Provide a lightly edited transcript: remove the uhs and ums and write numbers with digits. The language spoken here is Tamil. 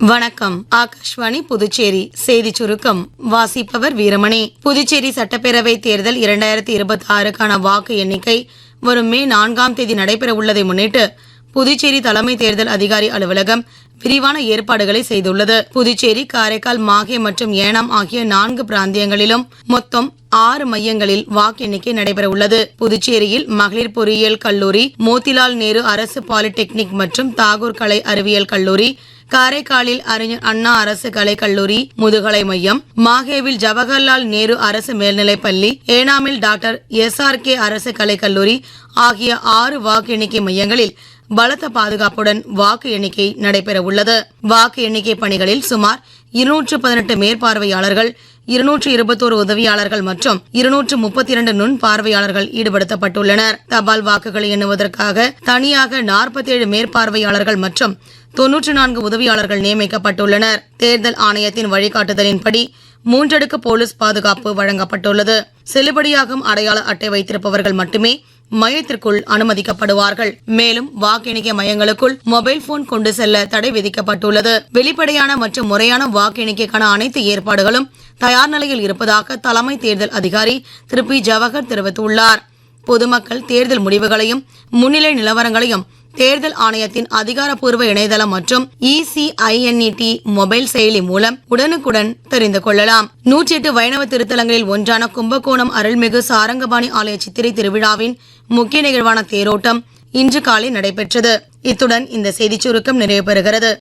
வணக்கம். ஆகாஷ்வாணி புதுச்சேரி செய்தி சுருக்கம் வாசிப்பவர் வீரமணி. புதுச்சேரி சட்டப்பேரவை தேர்தல் 2026க்கான வாக்கு எண்ணிக்கை வரும் மே 4ஆம் தேதி நடைபெற உள்ளதை முன்னிட்டு புதுச்சேரி தலைமை தேர்தல் அதிகாரி அலுவலகம் விரிவான ஏற்பாடுகளை செய்துள்ளது. புதுச்சேரி, காரைக்கால், மாஹே மற்றும் ஏனாம் ஆகிய 4 பிராந்தியங்களிலும் மொத்தம் 6 மையங்களில் வாக்கு எண்ணிக்கை நடைபெற உள்ளது. புதுச்சேரியில் மகளிர் பொறியியல் கல்லூரி, மோதிலால் நேரு அரசு பாலிடெக்னிக் மற்றும் தாகூர் கலை அறிவியல் கல்லூரி, காரைக்காலில் அறிஞர் அண்ணா அரசு கலைக்கல்லூரி முதுகலை மையம், மாஹேவில் ஜவஹர்லால் நேரு அரசு மேல்நிலைப்பள்ளி, ஏனாமில் டாக்டர் SRK அரசு கலைக்கல்லூரி ஆகிய 6 வாக்கு எண்ணிக்கை மையங்களில் பலத்த பாதுகாப்புடன் வாக்கு எண்ணிக்கை நடைபெற உள்ளது. வாக்கு எண்ணிக்கை பணிகளில் சுமார் 218 மேற்பார்வையாளர்கள், 221 உதவியாளர்கள் மற்றும் 232 நுண் பார்வையாளர்கள் ஈடுபடுத்தப்பட்டுள்ளனர். தபால் வாக்குகளை எண்ணுவதற்காக தனியாக 47 மேற்பார்வையாளர்கள் மற்றும் 94 உதவியாளர்கள் நியமிக்கப்பட்டுள்ளனர். தேர்தல் ஆணையத்தின் வழிகாட்டுதலின்படி 3 அடுக்கு போலீஸ் பாதுகாப்பு வழங்கப்பட்டுள்ளது. செல்லுபடியாகும் அடையாள அட்டை வைத்திருப்பவர்கள் மட்டுமே மையத்திற்குள் அனுமதிக்கப்படுவார்கள். மேலும் வாக்கு எண்ணிக்கை மையங்களுக்குள் மொபைல் போன் கொண்டு செல்ல தடை விதிக்கப்பட்டுள்ளது. வெளிப்படையான மற்றும் முறையான வாக்கு எண்ணிக்கைக்கான அனைத்து ஏற்பாடுகளும் தயார் நிலையில் இருப்பதாக தலைமை தேர்தல் அதிகாரி திரு பி. ஜவஹர் தெரிவித்துள்ளார். பொதுமக்கள் தேர்தல் முடிவுகளையும் முன்னிலை நிலவரங்களையும் தேர்தல் ஆணையத்தின் அதிகாரப்பூர்வ இணையதளம் மற்றும் ECINET மொபைல் செயலி மூலம் உடனுக்குடன் தெரிந்து கொள்ளலாம். 108 வைணவ திருத்தலங்களில் ஒன்றான கும்பகோணம் அருள்மிகு சாரங்கபாணி ஆலய சித்திரை திருவிழாவின் முக்கிய நிகழ்வான தேரோட்டம் இன்று காலை நடைபெற்றது. இத்துடன் இந்த செய்திச் சுருக்கம் நிறைவு பெறுகிறது.